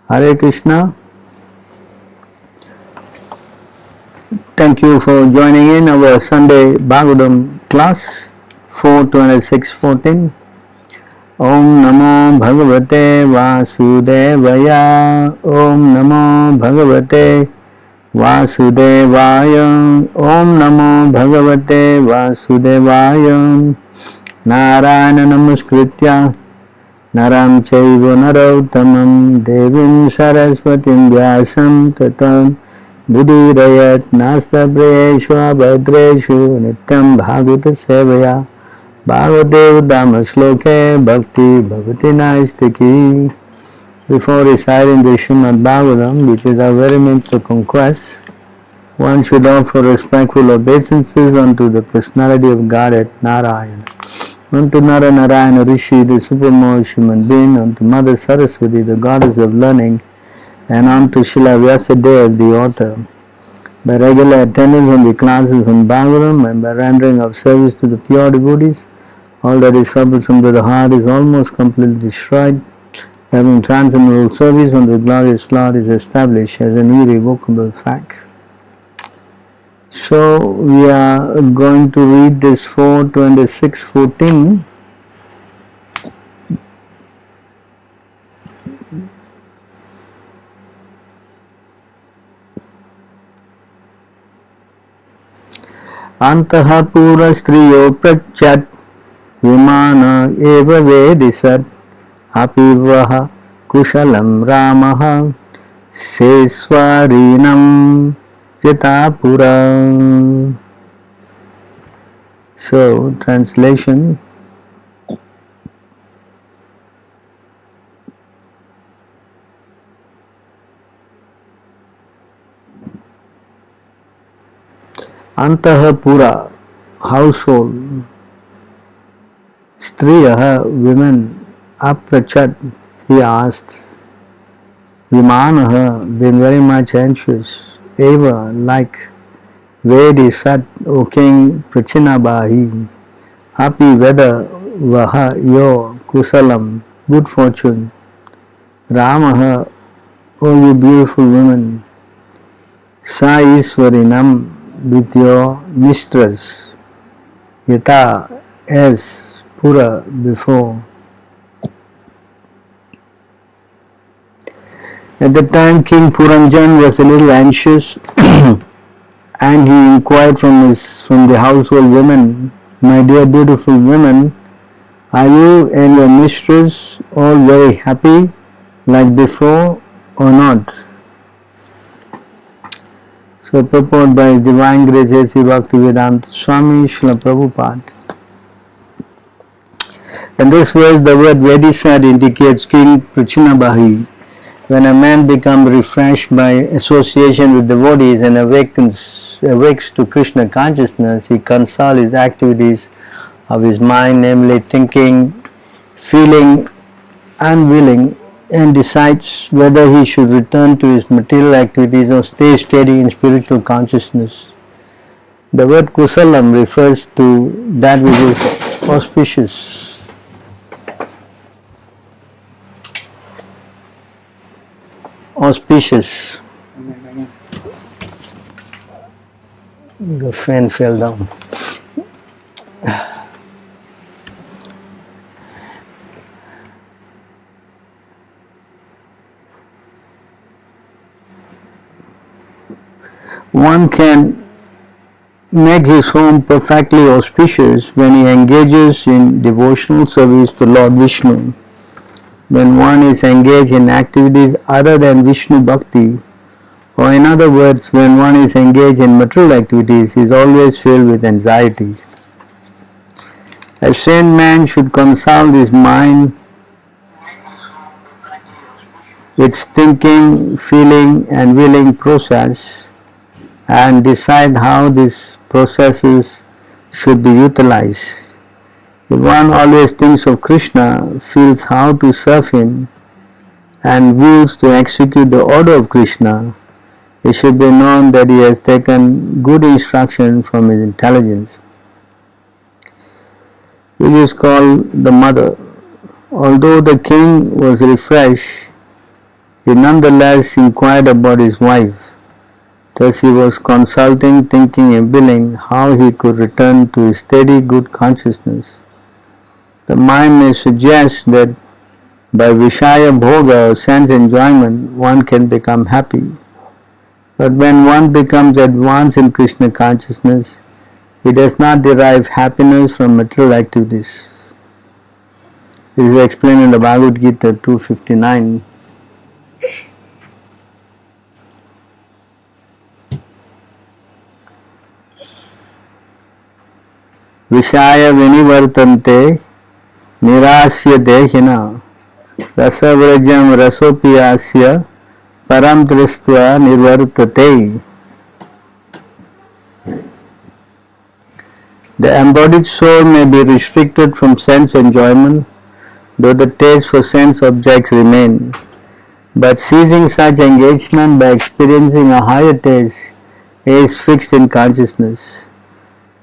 Hare Krishna. Thank you for joining in our Sunday Bhagavatam class 42614. Om Namo Bhagavate Vasudevaya. Om Namo Bhagavate Vasudevaya. Om Namo Bhagavate Vasudevaya. Narayana Namaskritya Naram Chaiva Narottamam Devim Saraswatim Vyasam Tatam Buddhirayat Nastabreshwa Bhadreshu Nityam Bhagavata Sevaya Bhagavadev Dhamma Shloke Bhakti Bhavati Naistiki. Before reciting the Srimad Bhagavatam, which is our very mental conquest, one should offer respectful obeisances unto the personality of Godhead Narayana, unto Nara Narayana Rishi, the supremest human being, unto Mother Saraswati, the goddess of learning, and unto Srila Vyasadeva, the author. By regular attendance on the classes on Bhagavatam and by rendering of service to the pure devotees, all that is troublesome to the heart is almost completely destroyed. Having transcendental service on the glorious Lord is established as an irrevocable fact. So we are going to read this 426:14. Antaha pura striyo prachat vimana eva vedisat apivaha kushalam ramaha seswarinam yatapura. So, translation. Antahapura, household. Striyaha, women. Aprachat, he asked. Vimanaha, been very much anxious. Eva, like. Vedi Sat, O King Prachinabahi. Happy weather, Vaha, your Kusalam, good fortune. Ramaha, O you beautiful women. Sa Iswarinam, with your mistress. Yata, as Pura, before. At the time, King Puranjan was a little anxious and he inquired from the household women, my dear beautiful women, are you and your mistress all very happy like before or not? So purport by His Divine Grace A.C. Bhaktivedanta Swami Srila Prabhupada. In this verse, the word Vedisat indicates King Prachinabahi. When a man becomes refreshed by association with devotees and awakes to Krishna consciousness, he consults his activities of his mind, namely thinking, feeling and willing, and decides whether he should return to his material activities or stay steady in spiritual consciousness. The word Kusalam refers to that which is auspicious. Auspicious. The fan fell down. One can make his home perfectly auspicious when he engages in devotional service to Lord Vishnu. When one is engaged in activities other than Vishnu Bhakti, or in other words, when one is engaged in material activities, he is always filled with anxiety. A sane man should consult his mind, its thinking, feeling and willing process, and decide how these processes should be utilized. If one always thinks of Krishna, feels how to serve him, and wills to execute the order of Krishna, it should be known that he has taken good instruction from his intelligence, which is called the mother. Although the king was refreshed, he nonetheless inquired about his wife. Thus he was consulting, thinking and willing how he could return to his steady good consciousness. The mind may suggest that by Vishaya Bhoga or sense enjoyment one can become happy. But when one becomes advanced in Krishna consciousness, he does not derive happiness from material activities. This is explained in the Bhagavad Gita 259. Vishaya vinivartante nirasya dehina rasavrajam rasopiyasya param tristva nirvartate. The embodied soul may be restricted from sense enjoyment, though the taste for sense objects remain. But ceasing such engagement by experiencing a higher taste is fixed in consciousness.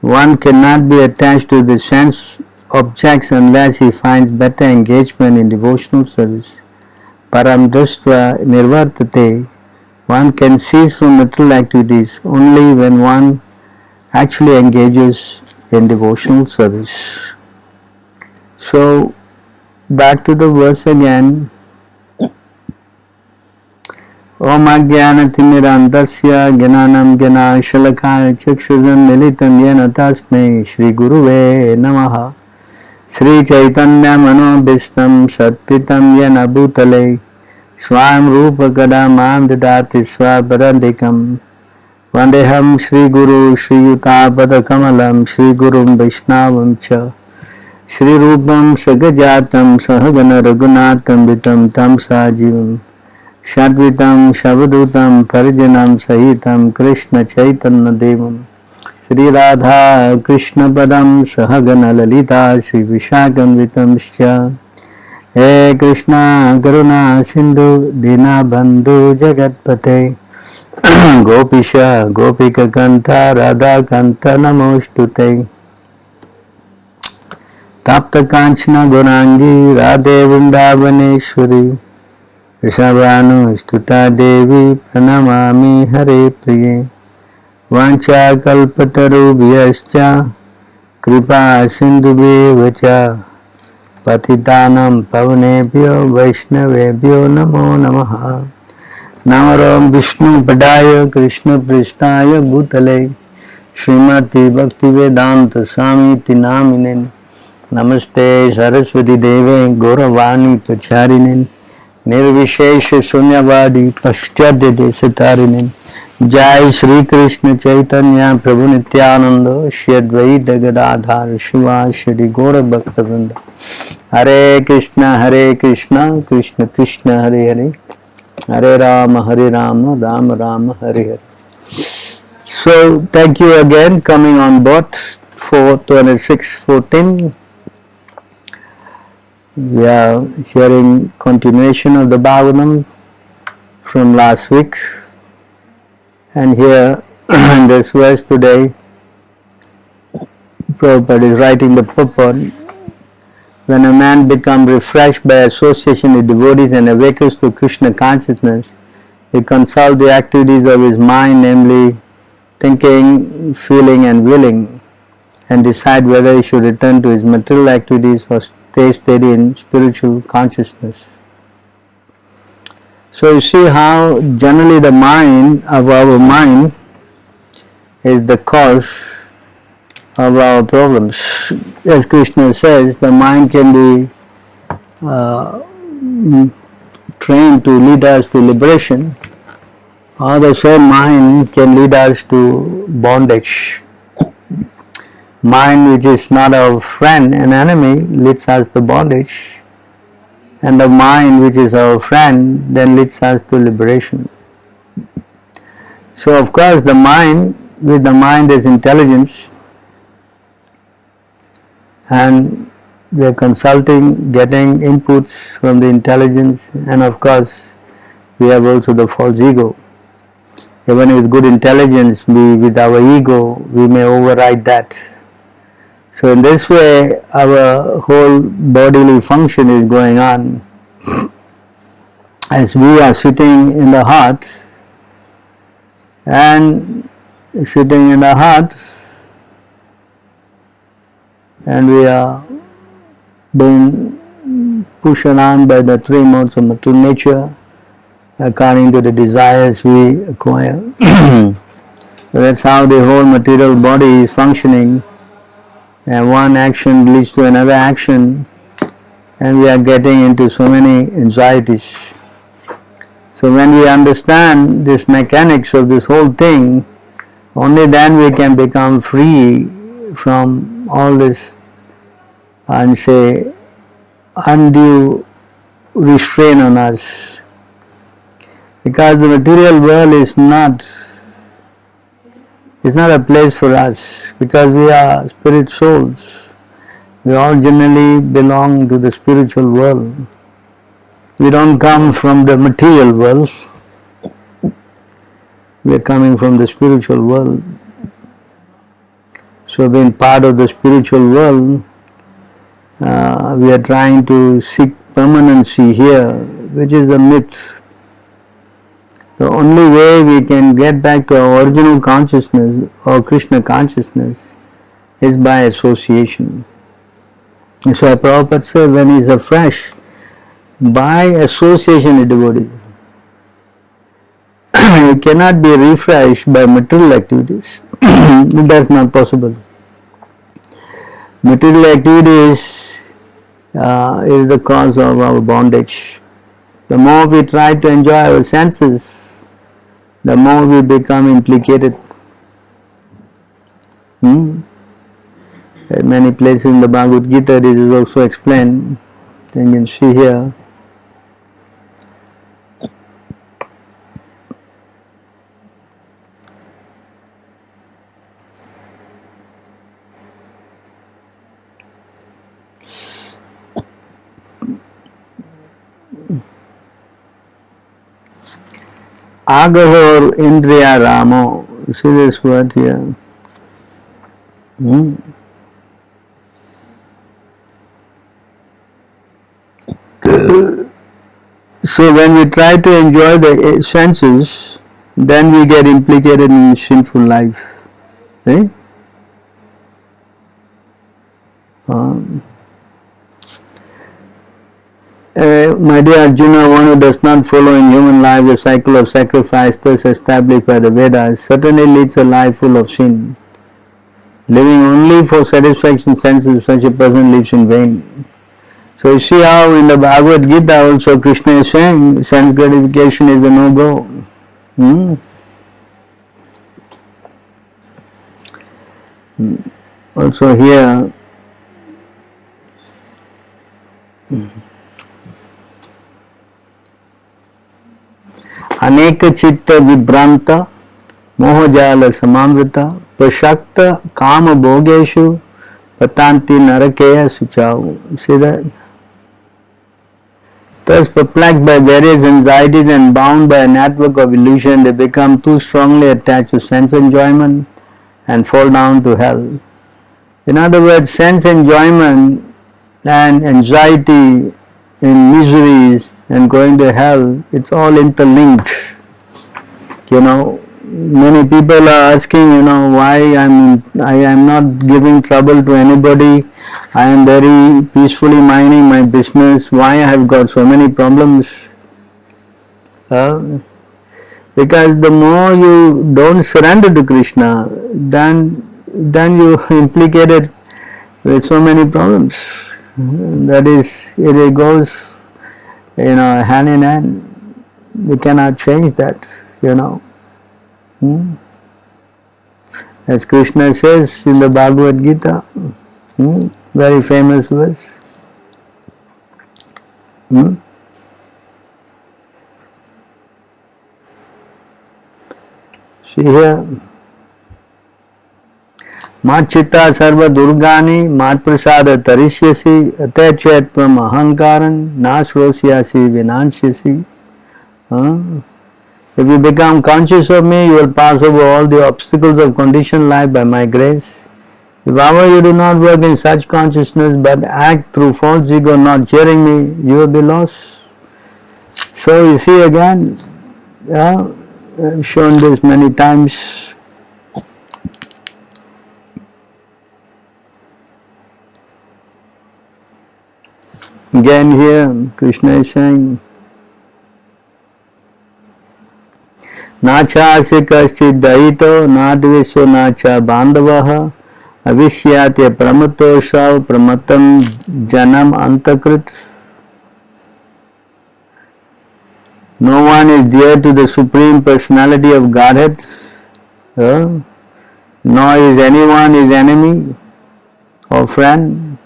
One cannot be attached to the sense objects unless he finds better engagement in devotional service. Param dristva nirvartate. One can cease from material activities only when one actually engages in devotional service. So, back to the verse again. Om Ajnana Timirandasya Jnanam Jnana Shalakaya Chakshuzam Militam Yena Tasmai Shri Guruve Namaha. Sri Chaitanya Manobhistam Satpitam Yena Bhutale Swam Rupa Kadamam Didati Swaparandikam Vandeham Shri Guru Shri Yutapada Kamalam Shri Gurum Vaishnavam Cha Shri Rupam Sagajatam Sahagana Raghunatam Vitam Tam Sajivam Shadvitam Shavadhutam Parijanam Sahitam Krishna Chaitanya Devam Shri Radha Krishna Padam Sahagana Lalita Shri Vishakam Vitamscha He Krishna Karuna Sindhu Dina Bandhu Jagatpate Gopisha Gopika Kanta Radha Kanta Namostute Tapta Kanchana Gurangi Radhe Vrindavaneshwari Rishabhanu Stuta Devi Pranamami Hare Priye Vancha Kalpatarubhyascha Kripa Sindhubhyevacha Patitanam Pavanebhyo Vaishnavebhyo Namo Namaha Namaram Vishnu Padaya Krishna Pristaya Bhutale Srimati Bhaktivedanta Swami Tinaminen Namaste Saraswati Deve Gauravani Pacharinin Nirvishesha Sunyavadi Paschadya Desatarinin Jai Shri Krishna Chaitanya Prabhu Nityananda Shri Advaita Gadadhar Shiva Shri Gaura Bhaktivinoda Hare Krishna Krishna Krishna Hare Hare Hare Rama Rama Rama Hare Hare. So thank you again coming on board for 2614. We are hearing continuation of the Bhagavatam from last week, and here in this verse today Prabhupada is writing the purport. When a man becomes refreshed by association with devotees and awakens to Krishna consciousness, he consults the activities of his mind, namely thinking, feeling and willing, and decide whether he should return to his material activities or stay steady in spiritual consciousness. So you see how generally the mind of our mind is the cause of our problems. As Krishna says, the mind can be trained to lead us to liberation, or the same mind can lead us to bondage. Mind which is not our friend and enemy leads us to bondage, and the mind which is our friend then leads us to liberation. So of course the mind, with the mind is intelligence, and we are consulting, getting inputs from the intelligence, and of course we have also the false ego. Even with good intelligence, with our ego, we may override that. So in this way, our whole bodily function is going on. as we are sitting in the hut and sitting in the hut and we are being pushed around by the three modes of material nature according to the desires we acquire. So that's how the whole material body is functioning, and one action leads to another action, and we are getting into so many anxieties. So when we understand this mechanics of this whole thing, only then we can become free from all this and say undue restraint on us. Because the material world is not a place for us, because we are spirit souls. We all generally belong to the spiritual world. We don't come from the material world. We are coming from the spiritual world. So being part of the spiritual world, we are trying to seek permanency here, which is a myth. The only way we can get back to our original consciousness or Krishna consciousness is by association. So Prabhupada said, when he is afresh, by association with devotees. You cannot be refreshed by material activities. That's not possible. Material activities is the cause of our bondage. The more we try to enjoy our senses, the more we become implicated. In many places in the Bhagavad Gita this is also explained. You can see here. Agahor Indriya Ramo. See this word here. So when we try to enjoy the senses, then we get implicated in sinful life. See? My dear Arjuna, one who does not follow in human life the cycle of sacrifice thus established by the Vedas certainly leads a life full of sin. Living only for satisfaction senses, such a person lives in vain. So you see how in the Bhagavad Gita also Krishna is saying sense gratification is a no-go. Also here अनेक चित्त विभ्रांत मोहजाल समावृत प्रशक्त काम भोगेषु पतांति नरकेय सुचाऊ. See that? Thus perplexed by various anxieties and bound by a network of illusion, they become too strongly attached to sense enjoyment and fall down to hell. In other words, sense enjoyment and anxiety and miseries and going to hell, it's all interlinked. Many people are asking, why I am not giving trouble to anybody. I am very peacefully minding my business. Why I have got so many problems? Because the more you don't surrender to Krishna, then you implicated with so many problems. That is, it goes, hand in hand. We cannot change that, As Krishna says in the Bhagavad Gita, very famous verse. See here. Machita sarva durgani mat prasada tarishyasi atechetvam ahankaran nasrosyasi vinansyasi. If you become conscious of me, you will pass over all the obstacles of conditioned life by my grace. If however you do not work in such consciousness but act through false ego, not hearing me, you will be lost. So you see again, I've shown this many times. Again here, Krishna is saying, नाचास्य कश्चित् दयितो नाद्वेषो नाचा बांधवः अविश्यात्य प्रमतोषाव प्रमतम जनम अंतकृत. No one is dear to the Supreme Personality of Godhead, nor is anyone his enemy or friend.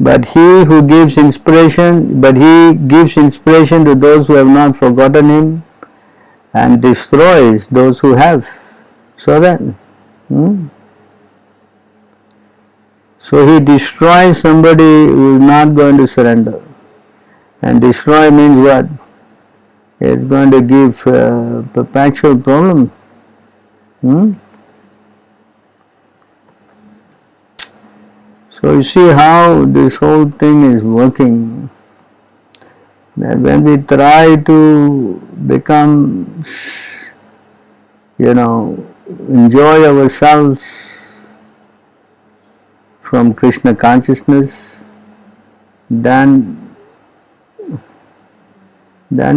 But he gives inspiration to those who have not forgotten him and destroys those who have. So that, so he destroys somebody who is not going to surrender. And destroy means what? It's going to give perpetual problem. So you see how this whole thing is working. That when we try to become, enjoy ourselves from Krishna consciousness, then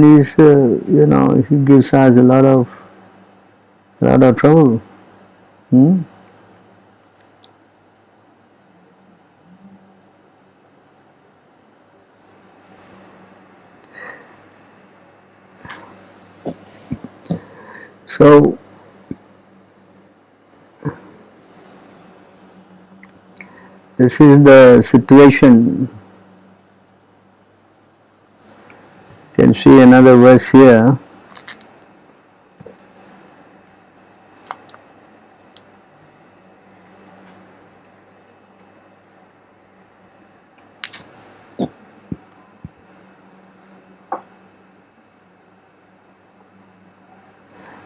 he's, he gives us a lot of trouble. So, this is the situation. You can see another verse here.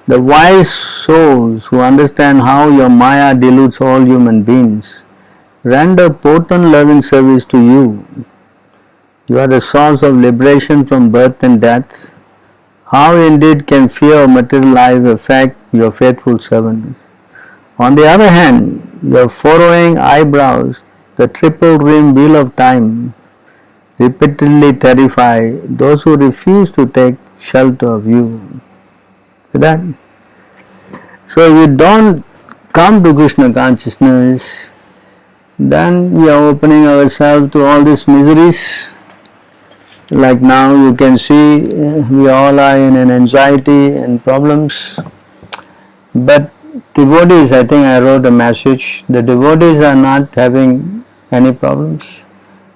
The wise souls who understand how your Maya deludes all human beings render potent loving service to you. You are the source of liberation from birth and death. How indeed can fear of material life affect your faithful servants? On the other hand, your furrowing eyebrows, the triple rim wheel of time, repeatedly terrify those who refuse to take shelter of you. See that? So if we don't come to Krishna consciousness, then we are opening ourselves to all these miseries. Like now you can see we all are in an anxiety and problems. But devotees, I think I wrote a message, the devotees are not having any problems.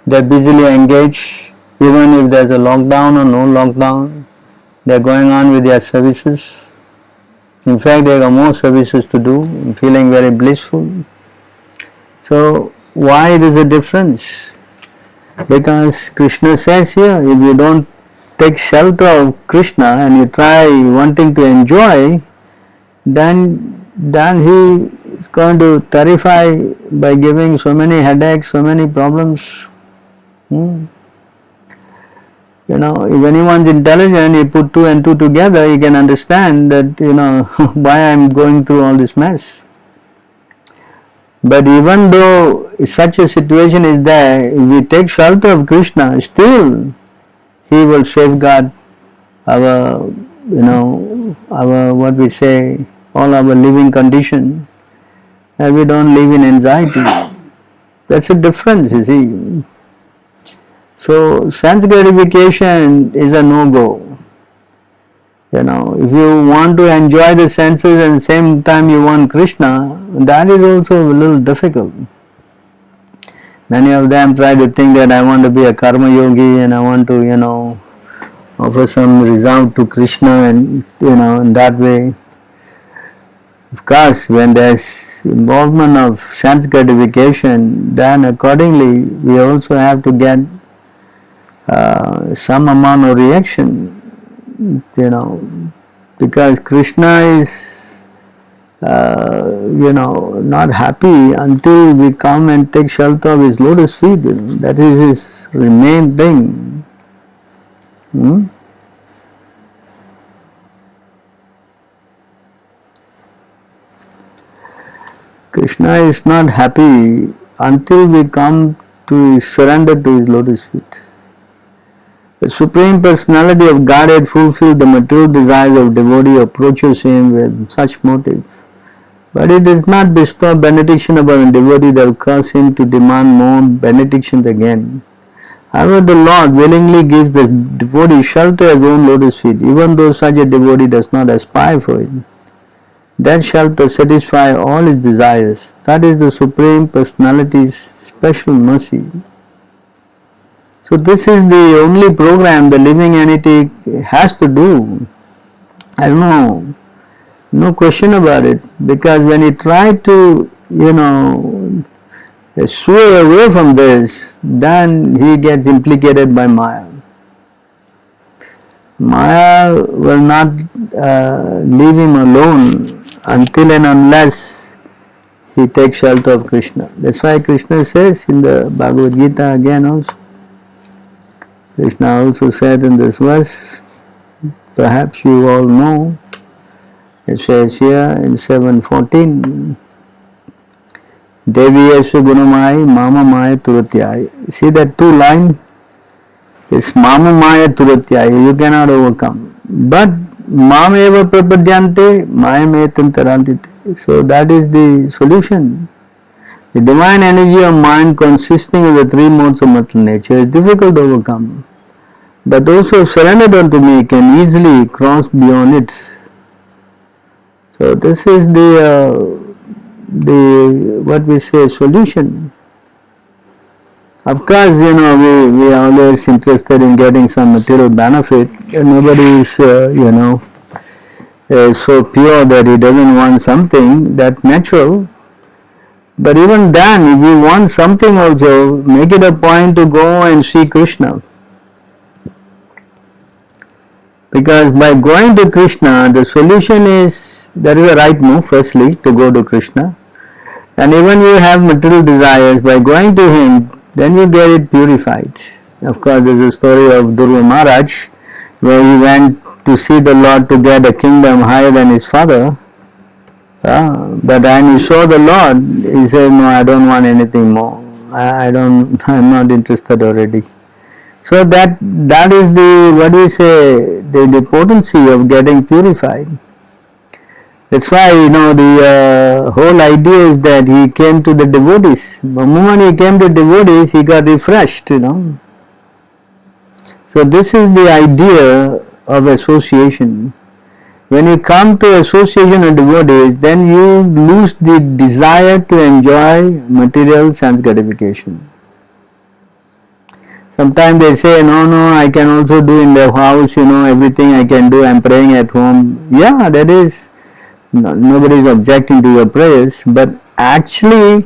They are busily engaged, even if there is a lockdown or no lockdown, they are going on with their services. In fact, they have more services to do, feeling very blissful. So, why it is a difference? Because Krishna says here, if you don't take shelter of Krishna and you try wanting to enjoy, then he is going to terrify by giving so many headaches, so many problems. If anyone is intelligent, he put two and two together, he can understand that, why I am going through all this mess. But even though such a situation is there, if we take shelter of Krishna, still he will safeguard our, what we say, all our living condition, and we don't live in anxiety. That's a difference, you see. So, sense gratification is a no-go. If you want to enjoy the senses and at the same time you want Krishna, that is also a little difficult. Many of them try to think that I want to be a karma yogi and I want to, offer some resolve to Krishna and, in that way. Of course, when there's involvement of sense gratification, then accordingly we also have to get some amount of reaction, because Krishna is, not happy until we come and take shelter of his lotus feet. That is his main thing. Hmm? Krishna is not happy until we come to surrender to his lotus feet. The Supreme Personality of Godhead fulfills the material desires of devotee, approaches him with such motive. But it does not bestow benediction upon a devotee that will cause him to demand more benedictions again. However, the Lord willingly gives the devotee shelter at his own lotus feet, even though such a devotee does not aspire for it. That shelter satisfies all his desires. That is the Supreme Personality's special mercy. So this is the only program the living entity has to do. I don't know. No question about it, because when he tried to, sway away from this, then he gets implicated by Maya. Maya will not leave him alone until and unless he takes shelter of Krishna. That's why Krishna says in the Bhagavad Gita again also. Krishna also said in this verse, perhaps you all know, it says here in 7:14, Devi Yesu Gunamai Mama Maya Turatyai. See that two line? It's Mama Maya Turatyai, you cannot overcome. But Mameva Prapadyante Mayam Tarantite. So that is the solution. The divine energy of mind consisting of the three modes of material nature is difficult to overcome. But those who have surrendered unto me can easily cross beyond it. So this is the what we say solution. Of course, we are always interested in getting some material benefit. Nobody is so pure that he doesn't want something. That's natural. But even then, if you want something also, make it a point to go and see Krishna. Because by going to Krishna, the solution is, that is the right move firstly, to go to Krishna. And even you have material desires, by going to him, then you get it purified. Of course, there is a story of Dhruva Maharaj, where he went to see the Lord to get a kingdom higher than his father. But when he saw the Lord, he said, no, I don't want anything more. I'm not interested already. So that is the, what we say, the potency of getting purified. That's why, the whole idea is that he came to the devotees. The moment he came to devotees, he got refreshed, So this is the idea of association. When you come to association of devotees, then you lose the desire to enjoy material sense gratification. Sometimes they say, no, I can also do in the house, everything I can do, I'm praying at home. Yeah, that is, nobody is objecting to your prayers, but actually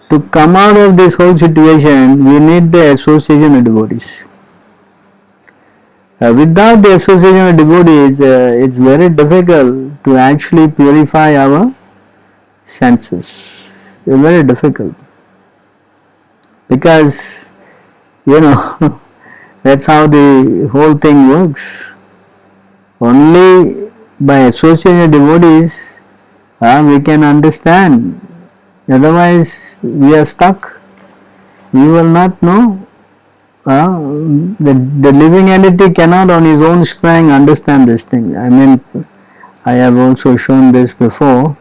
to come out of this whole situation, we need the association of devotees. Without the association of devotees, it's very difficult to actually purify our senses. It's very difficult. Because, that's how the whole thing works. Only by association of devotees, we can understand. Otherwise, we are stuck. We will not know. The living entity cannot on his own strength understand this thing. I mean, I have also shown this before.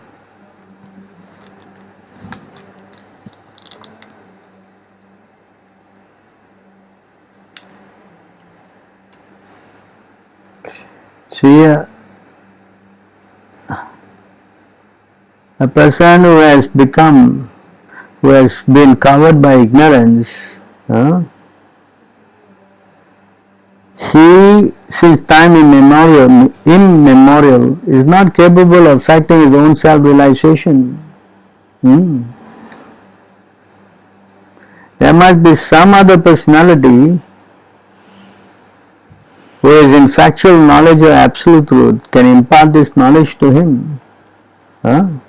So here, a person who has been covered by ignorance, he, since time immemorial, is not capable of affecting his own self-realization. There must be some other personality who is in factual knowledge of absolute truth, can impart this knowledge to him. So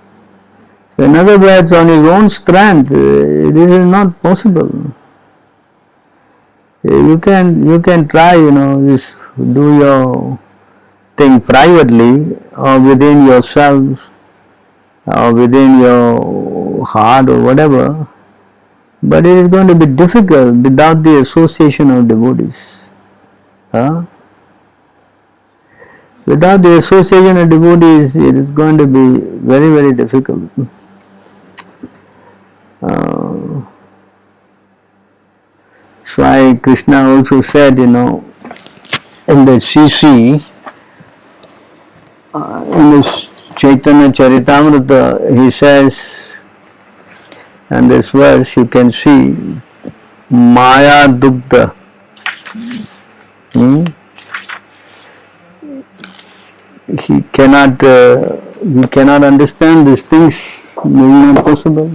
in other words, on his own strength, this is not possible. You can try, this do your thing privately or within yourself or within your heart or whatever, but it is going to be difficult without the association of devotees. Without the association of devotees, it is going to be very, very difficult. That's why Krishna also said, in the CC, in this Chaitanya Charitamrita, he says, and this verse you can see, Maya Dugdha. He cannot understand these things. It is not possible.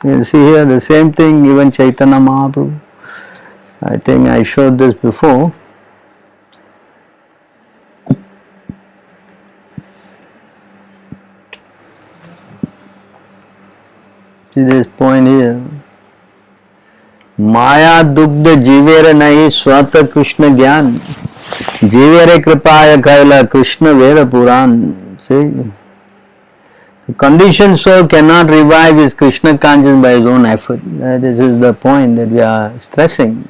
You see here the same thing, even Chaitanya Mahaprabhu. I think I showed this before. See this point here. Maya Dugdha Jivera Nahi Swata Krishna Gyan Jivere Kripaya Kaila Krishna Veda Puran. See? The conditioned soul cannot revive his Krishna consciousness by his own effort. This is the point that we are stressing.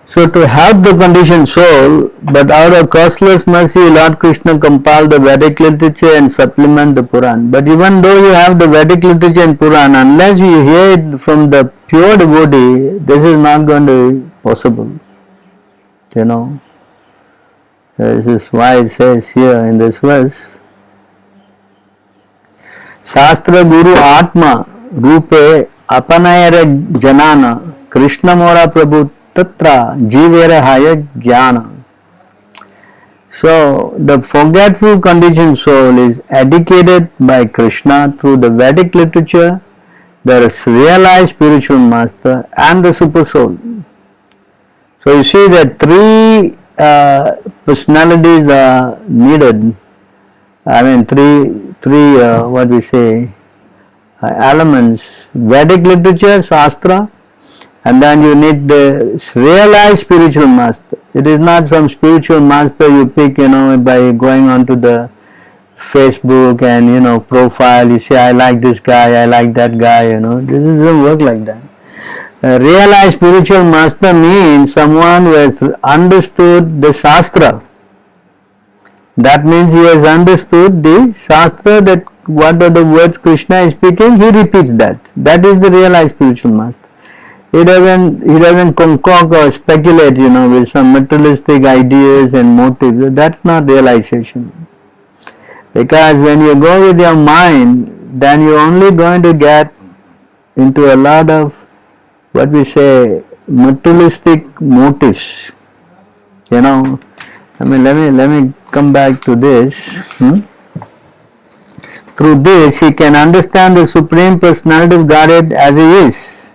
So to help the conditioned soul, but out of costless mercy, Lord Krishna compiled the Vedic literature and supplement the Puran. But even though you have the Vedic literature and Puran, unless you hear it from the pure devotee, this is not going to be possible. This is why it says here in this verse, Shastra Guru Atma Rupe Apanayara Janana Krishna Mora Prabhu Tatra Jivera Haya Jnana. So the forgetful conditioned soul is educated by Krishna through the Vedic literature, the realized spiritual master and the super soul. So you see that three personalities are needed. Three what we say elements: Vedic literature, Shastra, and then you need the realized spiritual master. It is not some spiritual master you pick, by going onto the Facebook and profile. You say, I like this guy, I like that guy. This doesn't work like that. A realized spiritual master means someone who has understood the Shastra. That means he has understood the Shastra, that what are the words Krishna is speaking, he repeats that. That is the realized spiritual master. He doesn't concoct or speculate, with some materialistic ideas and motives. That's not realization. Because when you go with your mind, then you're only going to get into a lot of what we say materialistic motives. Let me come back to this. Through this, he can understand the Supreme Personality of Godhead as he is.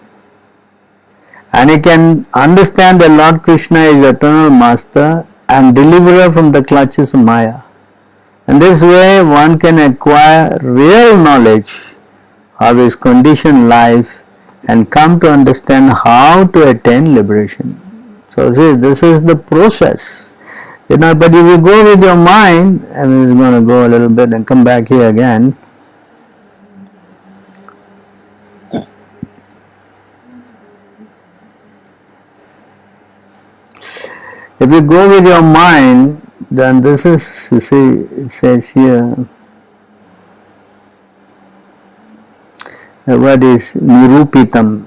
And he can understand that Lord Krishna is eternal master and deliverer from the clutches of Maya. And this way one can acquire real knowledge of his conditioned life and come to understand how to attain liberation. So see, this is the process. But if you go with your mind, and we're going to go a little bit and come back here again. If you go with your mind, then this is, you see, it says here, the word is nirupitam.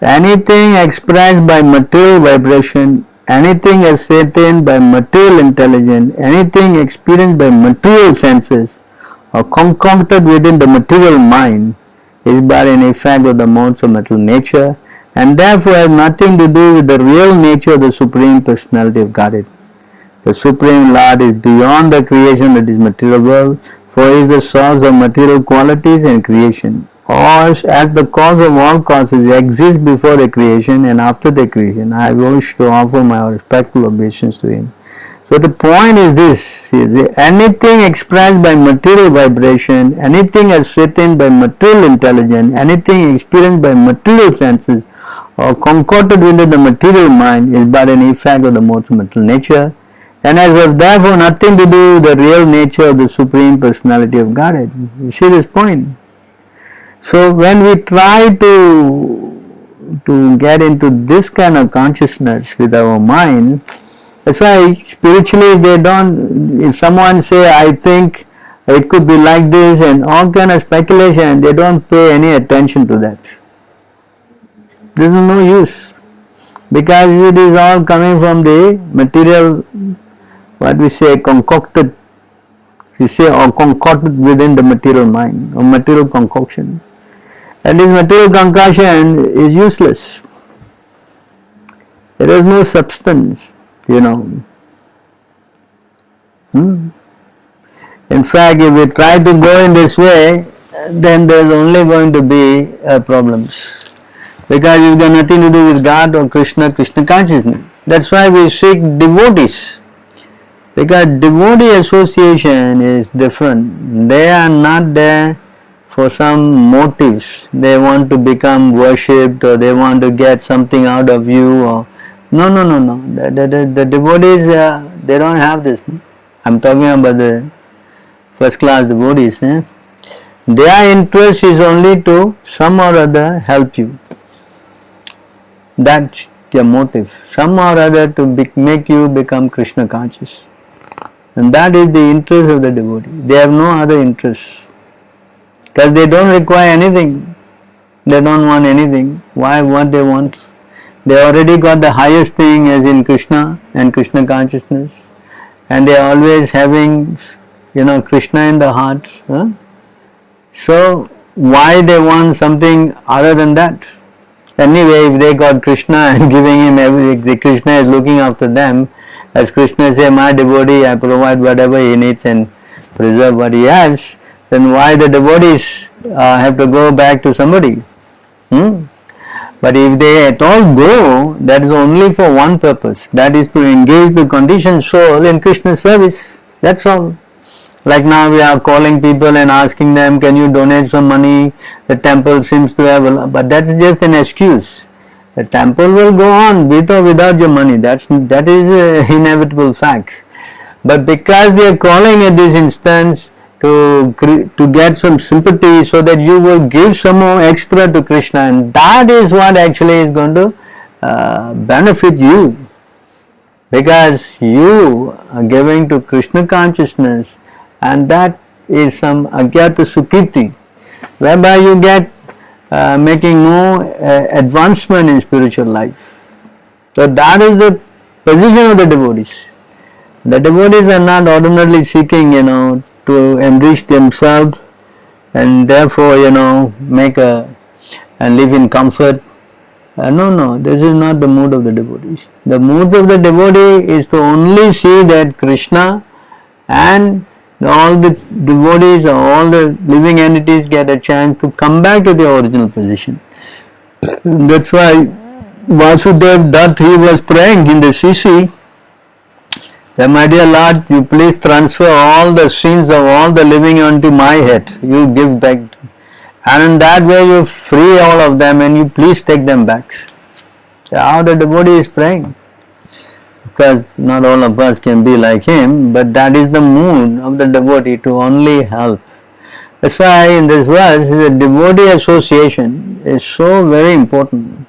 Anything expressed by material vibration, anything ascertained by material intelligence, anything experienced by material senses, or concocted within the material mind, is but an effect of the modes of material nature, and therefore has nothing to do with the real nature of the Supreme Personality of Godhead. The Supreme Lord is beyond the creation of this material world, for he is the source of material qualities and creation. Or as the cause of all causes exists before the creation and after the creation, I wish to offer my respectful obeisance to him. So the point is this: anything expressed by material vibration, anything ascertained by material intelligence, anything experienced by material senses, or concocted within the material mind is but an effect of the modes of material nature, and has therefore nothing to do with the real nature of the Supreme Personality of Godhead. You see this point? So when we try to get into this kind of consciousness with our mind, that's why spiritually they don't, if someone say I think it could be like this and all kind of speculation, they don't pay any attention to that. There is no use, because it is all coming from the material, what we say, concocted, we say, or concocted within the material mind, or material concoction. And this material concoction is useless. There is no substance, you know. In fact, if we try to go in this way, then there is only going to be problems, because it has got nothing to do with God or Krishna consciousness. That's why we seek devotees, because devotee association is different. They are not there for some motives. They want to become worshipped, or they want to get something out of you, or no. The devotees, they don't have this. I'm talking about the first class devotees. Their interest is only to some or other help you. That's their motive. Some or other to make you become Krishna conscious. And that is the interest of the devotee. They have no other interest. Because they don't require anything. They don't want anything. Why? What they want? They already got the highest thing as in Krishna and Krishna consciousness. And they are always having, Krishna in the heart. So, why they want something other than that? Anyway, if they got Krishna and giving him everything, Krishna is looking after them. As Krishna says, my devotee, I provide whatever he needs and preserve what he has, then why the devotees have to go back to somebody? But if they at all go, that is only for one purpose, that is to engage the conditioned soul in Krishna's service. That's all. Like now we are calling people and asking them, can you donate some money? The temple seems to have, but that's just an excuse. The temple will go on with or without your money. That is an inevitable fact. But because they are calling at this instance to get some sympathy, so that you will give some more extra to Krishna, and that is what actually is going to benefit you, because you are giving to Krishna consciousness, and that is some agyata sukriti, whereby you get making more advancement in spiritual life. So that is the position of the devotees. The devotees are not ordinarily seeking, to enrich themselves and therefore, make and live in comfort. No, this is not the mood of the devotees. The mood of the devotee is to only see that Krishna and all the devotees or all the living entities get a chance to come back to their original position. That's why Vasudev Dutt, he was praying in the CC, that my dear Lord, you please transfer all the sins of all the living onto my head. You give back. And in that way you free all of them and you please take them back. How the devotee is praying. Because not all of us can be like him, but that is the mood of the devotee, to only help. That's why in this verse, the devotee association is so very important.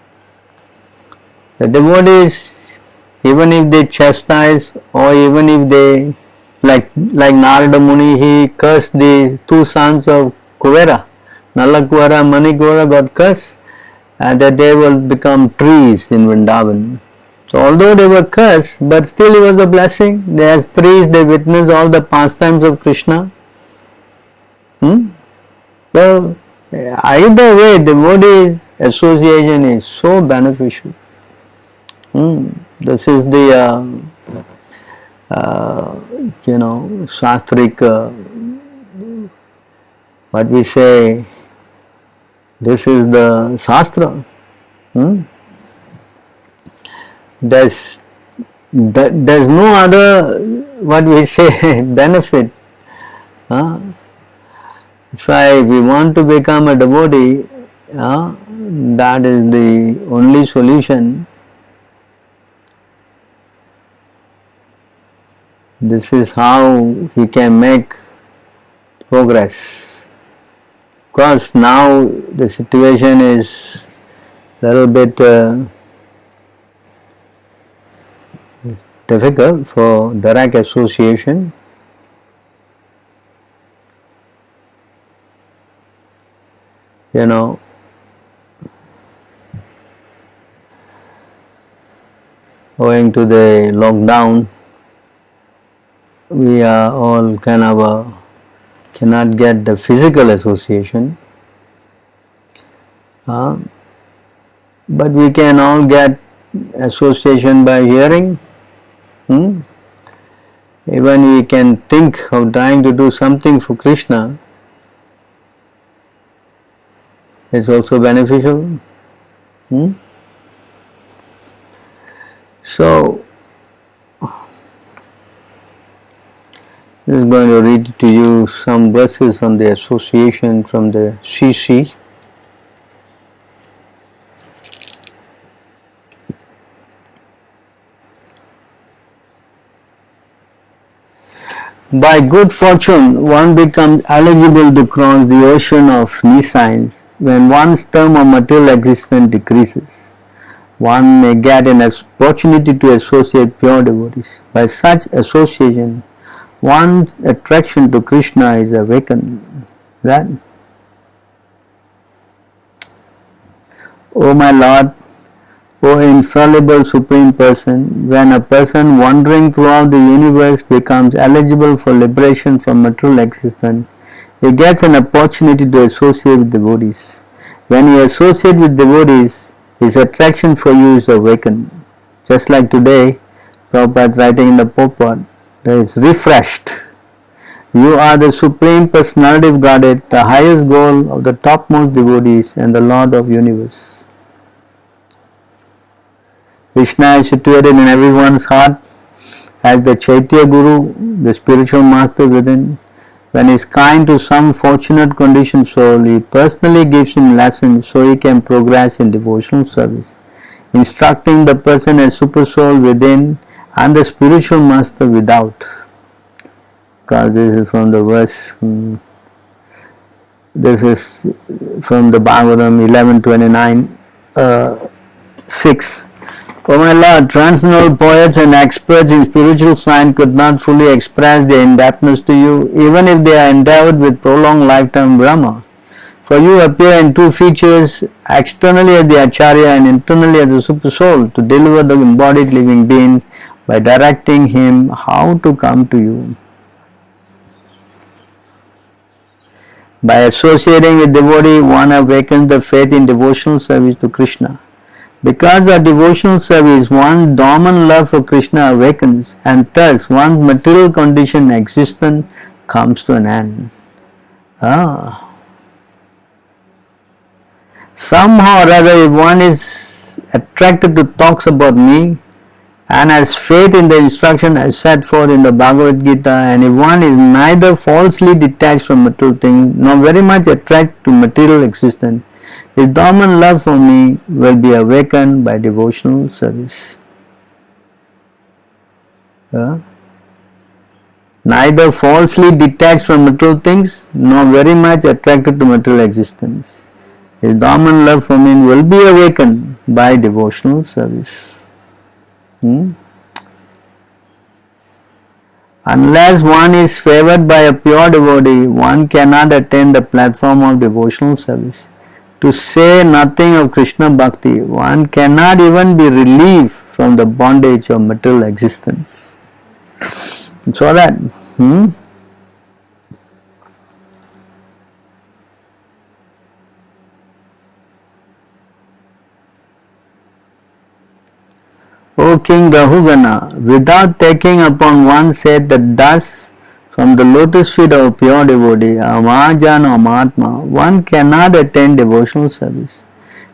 The devotees, even if they chastise, or even if they, like Narada Muni, he cursed the two sons of Kuvera, Nalakuvara, Manikuvara got cursed, and that they will become trees in Vrindavan. So although they were cursed, but still it was a blessing. They as trees, they witnessed all the pastimes of Krishna. So either way, devotees association is so beneficial. This is the shastric, what we say, this is the Shastra. There's no other, what we say, benefit. That's why if we want to become a devotee, that is the only solution. This is how he can make progress. Of course, now the situation is a little bit difficult for direct association. You know, owing to the lockdown, we are all kind of cannot get the physical association, but we can all get association by hearing. Even we can think of trying to do something for Krishna. It's also beneficial. So, I am going to read to you some verses on the association from the CC. By good fortune, one becomes eligible to cross the ocean of nescience when one's term of material existence decreases. One may get an opportunity to associate pure devotees. By such association, one's attraction to Krishna is awakened. That, O my Lord, O infallible Supreme Person, when a person wandering throughout the universe becomes eligible for liberation from material existence, he gets an opportunity to associate with devotees. When he associates with devotees, his attraction for you is awakened. Just like today, Prabhupada writing in the purport, there is refreshed. You are the Supreme Personality of Godhead, the highest goal of the topmost devotees and the Lord of universe. Krishna is situated in everyone's heart as the Chaitya Guru, the spiritual master within. When he is kind to some fortunate conditioned soul, he personally gives him lessons so he can progress in devotional service, instructing the person as super soul within and the spiritual master without. Because this is from the verse, this is from the Bhagavatam 11:29, 6. O my Lord, transcendental poets and experts in spiritual science could not fully express their indebtedness to you, even if they are endowed with prolonged lifetime Brahma. For you appear in two features, externally as the Acharya and internally as the Super Soul, to deliver the embodied living being by directing him how to come to you. By associating with devotee, one awakens the faith in devotional service to Krishna. Because of devotional service, one's dormant love for Krishna awakens, and thus one's material condition existence comes to an end. Somehow or other, if one is attracted to talks about me and has faith in the instruction as set forth in the Bhagavad Gita, and if one is neither falsely detached from material things nor very much attracted to material existence, his dormant love for me will be awakened by devotional service. Neither falsely detached from material things nor very much attracted to material existence, his dormant love for me will be awakened by devotional service. Unless one is favored by a pure devotee, one cannot attain the platform of devotional service. To say nothing of Krishna Bhakti, one cannot even be relieved from the bondage of material existence. So that, O King Rahugana, without taking upon one's head the dust from the lotus feet of a pure devotee, a Mahajana or Mahatma, one cannot attain devotional service.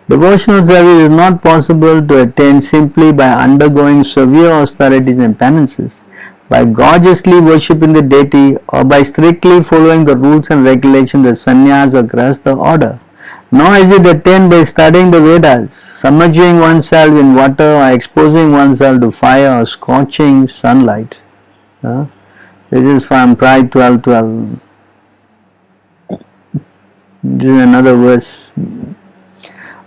Devotional service is not possible to attain simply by undergoing severe austerities and penances, by gorgeously worshipping the deity, or by strictly following the rules and regulations of sannyas or grahastha order. Nor is it attained by studying the Vedas, submerging oneself in water or exposing oneself to fire or scorching sunlight. This is from Pride 12:12. This is another verse.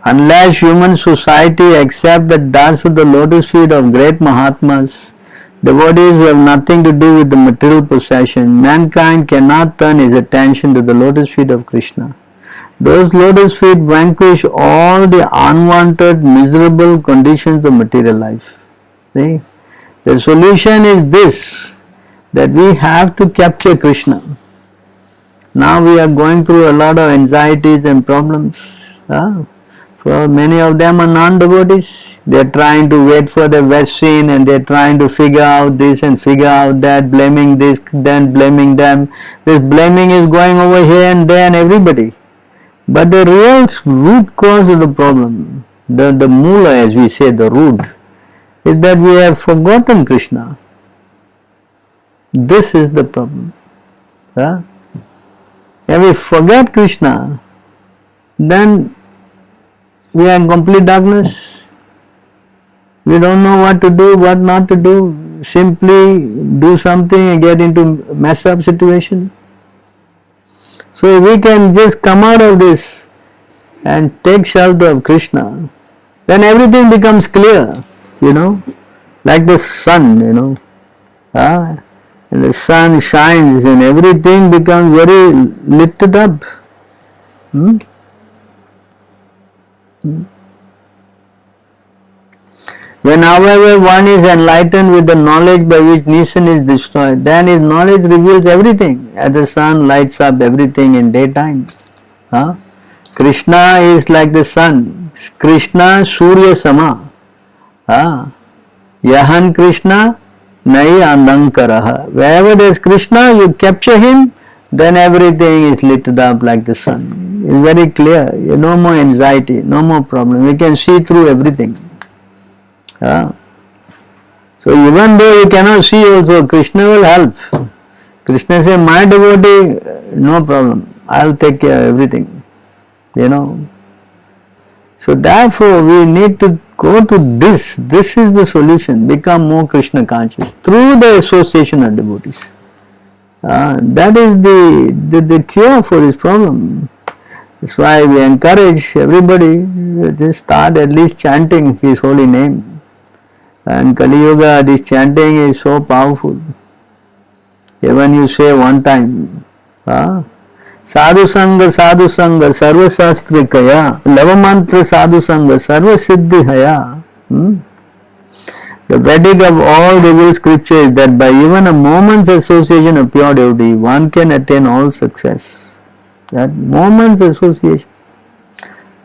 Unless human society accept the dust of the lotus feet of great Mahatmas, devotees who have nothing to do with the material possession, mankind cannot turn his attention to the lotus feet of Krishna. Those lotus feet vanquish all the unwanted, miserable conditions of material life. See? The solution is this, that we have to capture Krishna. Now we are going through a lot of anxieties and problems. For many of them are non-devotees. They are trying to wait for the West scene and they are trying to figure out this and figure out that, blaming this, then blaming them. This blaming is going over here and there and everybody. But the real root cause of the problem, the moola as we say, the root, is that we have forgotten Krishna. This is the problem. If we forget Krishna, then we are in complete darkness. We don't know what to do, what not to do. Simply do something and get into mess up situation. So if we can just come out of this and take shelter of Krishna, then everything becomes clear, like the sun, and the sun shines and everything becomes very lit up. When however one is enlightened with the knowledge by which Nisan is destroyed, then his knowledge reveals everything, as the sun lights up everything in daytime. Krishna is like the sun. Krishna Surya Sama. Yahan Krishna Nai Andankaraha. Wherever there is Krishna, you capture him, then everything is lit up like the sun. It's very clear. No more anxiety, no more problem. You can see through everything. So even though you cannot see also, Krishna will help. Krishna says, my devotee, no problem, I'll take care of everything. So therefore we need to go to this. This is the solution. Become more Krishna conscious through the association of devotees. That is the cure for this problem. That's why we encourage everybody to start at least chanting His holy name. And Kali Yuga, this chanting is so powerful. Even you say one time, Sadhu Sangha, Sarva Shastrikaya, Lava Mantra Sadhu Sangha, Sarva Siddhi Haya. The Vedic of all revealed scripture is that by even a moment's association of pure devotee, one can attain all success. That moment's association.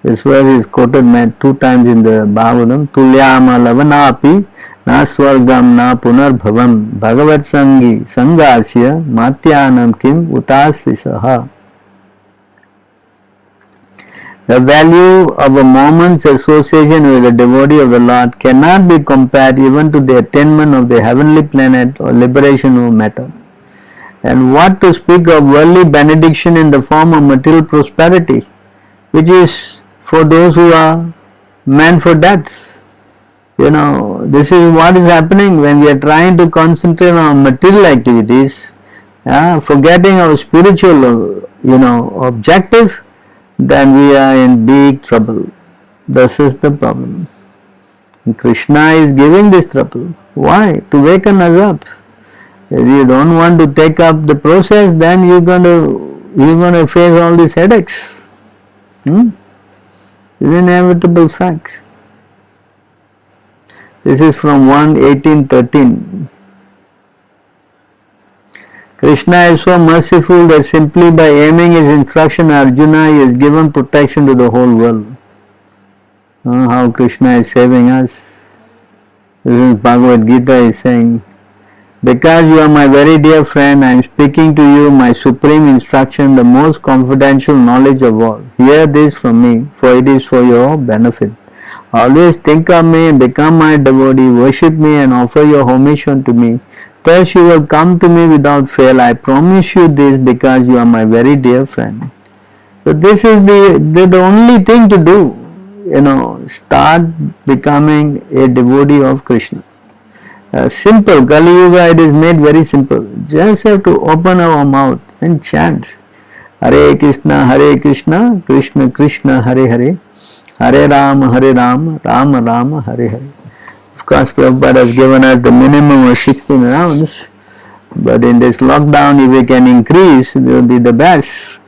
This verse is quoted 2 times in the Bhagavatam. Tulyama lavanapi na swargam na punarbhavam bhagavat sangi sangasya matyanam kim utasisaha. The value of a moment's association with a devotee of the Lord cannot be compared even to the attainment of the heavenly planet or liberation of matter. And what to speak of worldly benediction in the form of material prosperity, which is for those who are meant for death. This is what is happening when we are trying to concentrate on material activities, forgetting our spiritual, objective, then we are in big trouble. This is the problem. And Krishna is giving this trouble. Why? To waken us up. If you don't want to take up the process, then you're going to face all these headaches. It's an inevitable fact. This is from 1:18:13. Krishna is so merciful that simply by aiming his instruction Arjuna, he has given protection to the whole world. How Krishna is saving us. This is Bhagavad Gita is saying, because you are my very dear friend, I am speaking to you my supreme instruction, the most confidential knowledge of all. Hear this from me, for it is for your benefit. Always think of me and become my devotee, worship me and offer your homage unto me. Thus you will come to me without fail. I promise you this because you are my very dear friend. So this is the only thing to do. Start becoming a devotee of Krishna. Simple, Kali Yuga, it is made very simple. Just have to open our mouth and chant. Hare Krishna, Krishna Krishna, Hare Hare, Hare Rama, Rama Rama, Hare Hare. Of course, Prabhupada has given us the minimum of 16 rounds, but in this lockdown, if we can increase, it will be the best.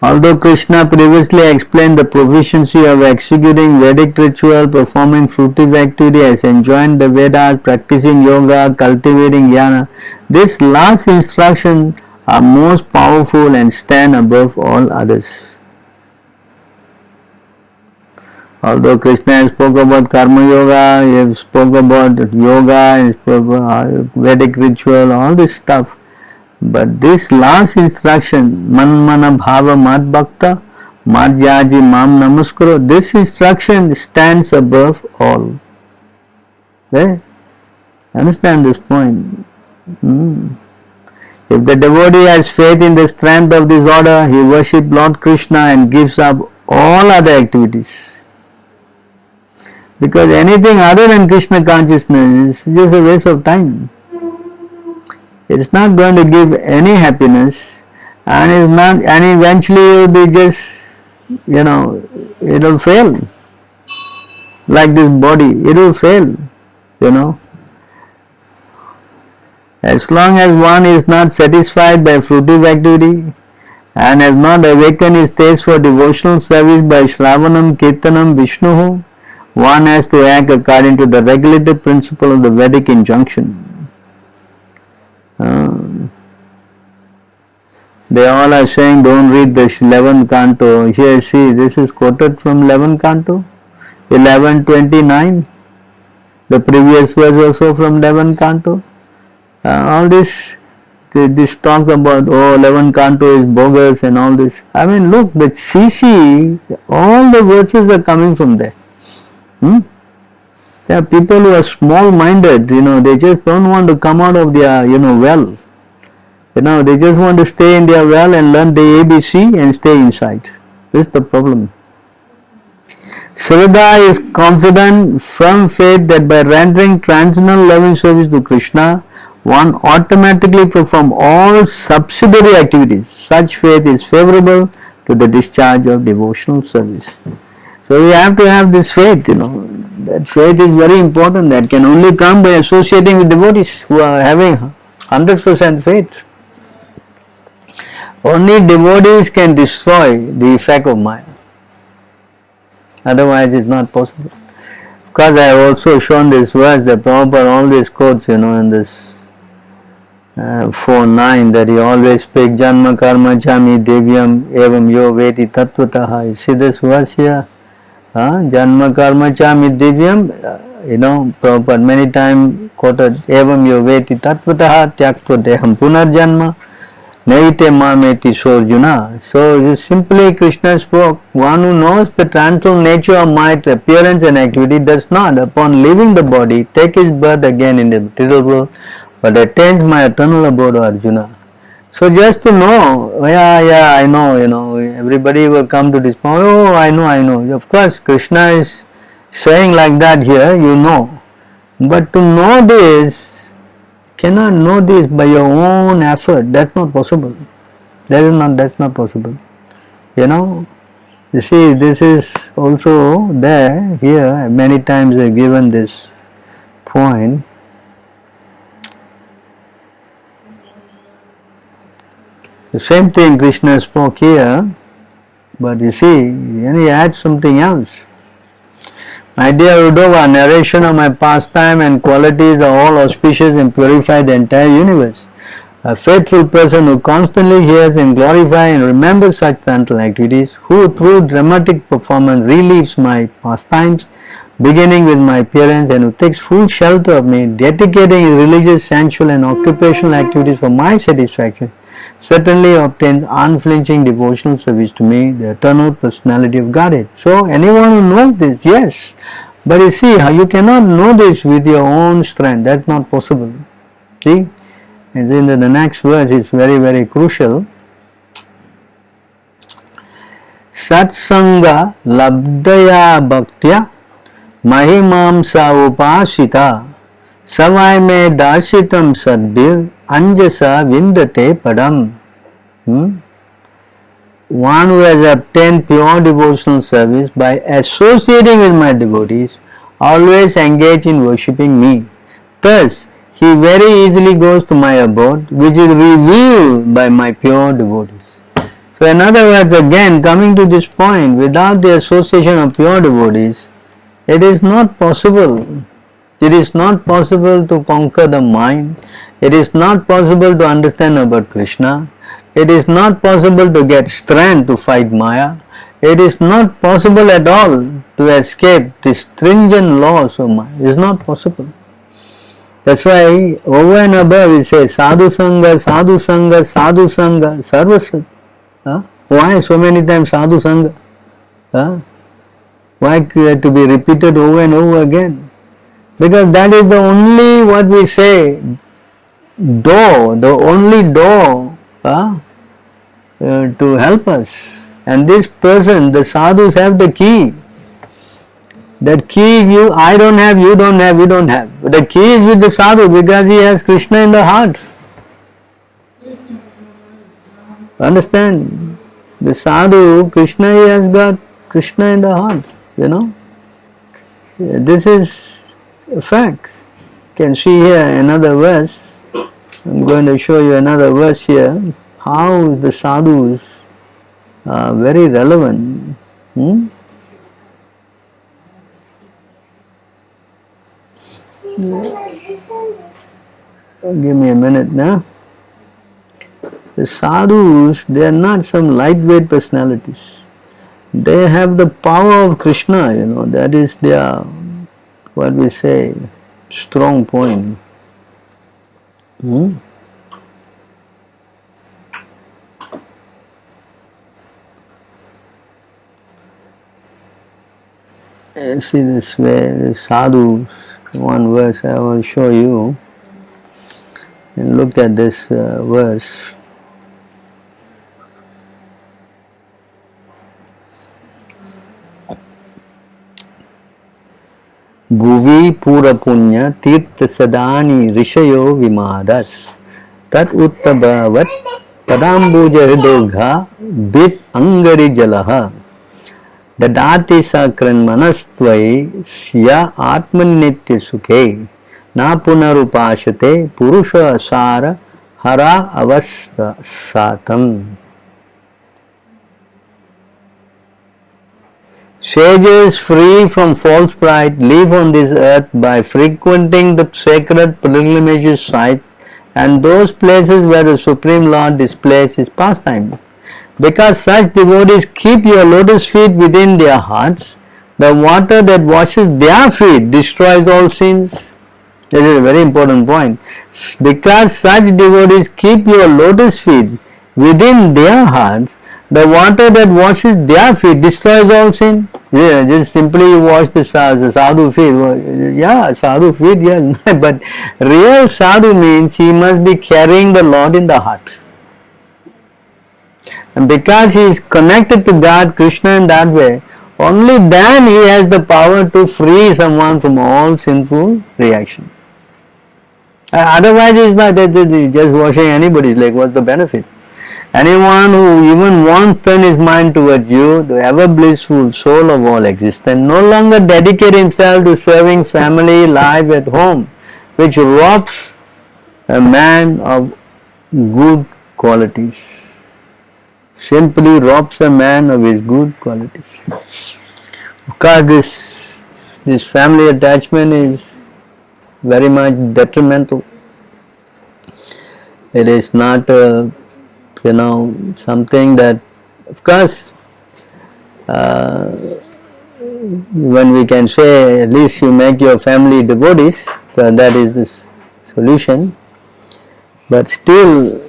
Although Krishna previously explained the proficiency of executing Vedic ritual, performing fruitive activities, enjoying the Vedas, practicing yoga, cultivating jnana, this last instruction are most powerful and stand above all others. Although Krishna spoke about karma yoga, he spoke about yoga, he spoke about Vedic ritual, all this stuff. But this last instruction, man mana bhava mad bhakta, mad yaji mam namaskaro, this instruction stands above all. Okay? Understand this point? If the devotee has faith in the strength of this order, he worships Lord Krishna and gives up all other activities. Because anything other than Krishna consciousness is just a waste of time. It's not going to give any happiness, and eventually it will be just, it will fail. Like this body, it will fail, As long as one is not satisfied by fruitive activity and has not awakened his taste for devotional service by Shravanam, Kirtanam, Vishnuhu, one has to act according to the regulative principle of the Vedic injunction. They all are saying don't read the 11th canto. Here see, this is quoted from 11th canto, 11:29. The previous was also from 11th canto. All this talk about 11th canto is bogus and all this. I mean, look, the CC, all the verses are coming from there. There are people who are small-minded, they just don't want to come out of their, well. They just want to stay in their well and learn the ABC and stay inside. This is the problem. Shraddha is confident, firm faith that by rendering transcendental loving service to Krishna, one automatically performs all subsidiary activities. Such faith is favorable to the discharge of devotional service. So we have to have this faith, That faith is very important. That can only come by associating with devotees who are having 100% faith. Only devotees can destroy the effect of Maya. Otherwise it's not possible. Because I have also shown this verse, the Prabhupada always quotes, in this 4:9, that he always speaks Janma Karma Chami Devyam Evam Yo Veti Tattvataha. You see this verse here? Janma Karma Chami Devyam, Prabhupada many times quoted Evam Yo Veti Tattvataha Tyaktva Deham Punarjanma Naite Mameti Sorjuna. So simply Krishna spoke, one who knows the transcendental nature of might, appearance and activity does not, upon leaving the body, take his birth again in the material world, but attains my eternal abode, Arjuna. So just to know, I know, everybody will come to this point, I know. Of course, Krishna is saying like that here, But to know this, cannot know this by your own effort. That's not possible. That's not possible. You see, this is also there, here, many times I have given this point. The same thing Krishna spoke here, but you see, he adds something else. My dear Uddhava, narration of my pastime and qualities are all auspicious and purify the entire universe. A faithful person who constantly hears and glorifies and remembers such transcendental activities, who through dramatic performance relieves my pastimes, beginning with my appearance, and who takes full shelter of me, dedicating his religious, sensual and occupational activities for my satisfaction, certainly obtains unflinching devotional service to me, the eternal personality of Godhead. So anyone who knows this, yes. But you cannot know this with your own strength. That's not possible. See? And then the next verse is very, very crucial. Satsanga labdaya bhaktya mahimam sa upasita savai me darshitam sadbir anjasa vindate padam. One who has obtained pure devotional service by associating with my devotees always engage in worshipping me. Thus, he very easily goes to my abode, which is revealed by my pure devotees. So, in other words, again, coming to this point, without the association of pure devotees, it is not possible. It is not possible to conquer the mind. It is not possible to understand about Krishna. It is not possible to get strength to fight Maya. It is not possible at all to escape the stringent laws of Maya. It is not possible. That's why over and above we say sadhu sangha, sadhu sangha, sadhu sangha, sarvasat. Why so many times sadhu sangha? Why to be repeated over and over again? Because that is the only, what we say, door, the only door to help us. And this person, the sadhus have the key. That key I don't have, you don't have, we don't have. But the key is with the sadhu because he has Krishna in the heart. Understand? The sadhu, Krishna, he has got Krishna in the heart. This is a fact. You can see here another verse. I'm going to show you another verse here. How the sadhus are very relevant. Give me a minute now. The sadhus, they are not some lightweight personalities. They have the power of Krishna, that is their, what we say, strong point. See this way, the sadhus, one verse I will show you. And look at this verse. Bhuvi pura punya tirtha sadani rishayo vimadas tat uttabhavat padambuja hridogha bit angari jalaha dadati sakran manastvai sya atmanitya sukhe na punarupashate purusha asara hara avastha satam. Sages free from false pride live on this earth by frequenting the sacred pilgrimage site and those places where the Supreme Lord displays His pastime. Because such devotees keep your lotus feet within their hearts, the water that washes their feet destroys all sins. This is a very important point. Because such devotees keep your lotus feet within their hearts, the water that washes their feet destroys all sin. Yeah, just simply you wash the sadhu feet. Yeah, sadhu feet, yes. But real sadhu means he must be carrying the Lord in the heart. And because he is connected to God, Krishna in that way, only then he has the power to free someone from all sinful reaction. Otherwise, it's not just washing anybody. Like, what's the benefit? Anyone who even once turn his mind towards you, the ever blissful soul of all existence, no longer dedicate himself to serving family life at home, which robs a man of good qualities. Simply robs a man of his good qualities. Because this family attachment is very much detrimental. It is not something that, of course, when we can say at least you make your family devotees, that is the solution. But still,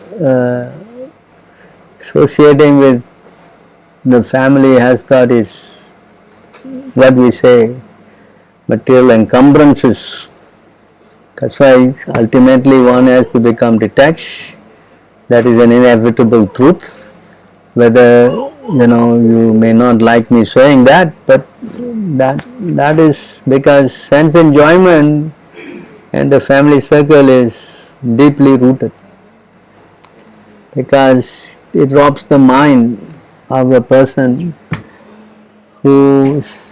associating with the family has got its, what we say, material encumbrances. That's why ultimately one has to become detached. That is an inevitable truth. Whether you may not like me saying that, but that is because sense enjoyment and the family circle is deeply rooted, because it robs the mind of a person who is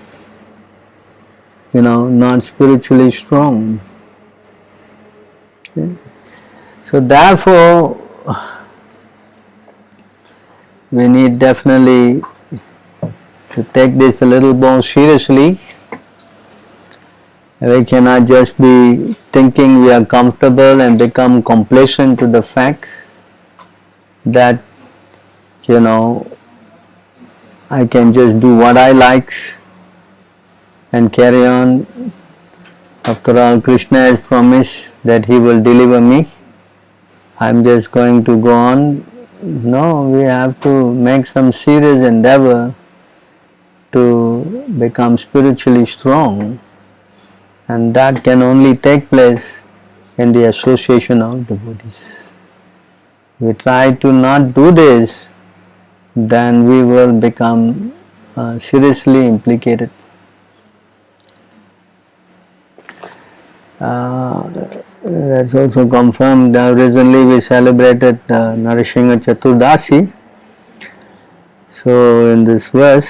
not spiritually strong. Okay? So therefore we need definitely to take this a little more seriously. We cannot just be thinking we are comfortable and become complacent to the fact that I can just do what I like and carry on. After all, Krishna has promised that he will deliver me. I'm just going to go on. No, we have to make some serious endeavor to become spiritually strong, and that can only take place in the association of devotees. We try to not do this, then we will become seriously implicated. That's also confirmed. Recently we celebrated Narasingha Chaturdasi. So in this verse,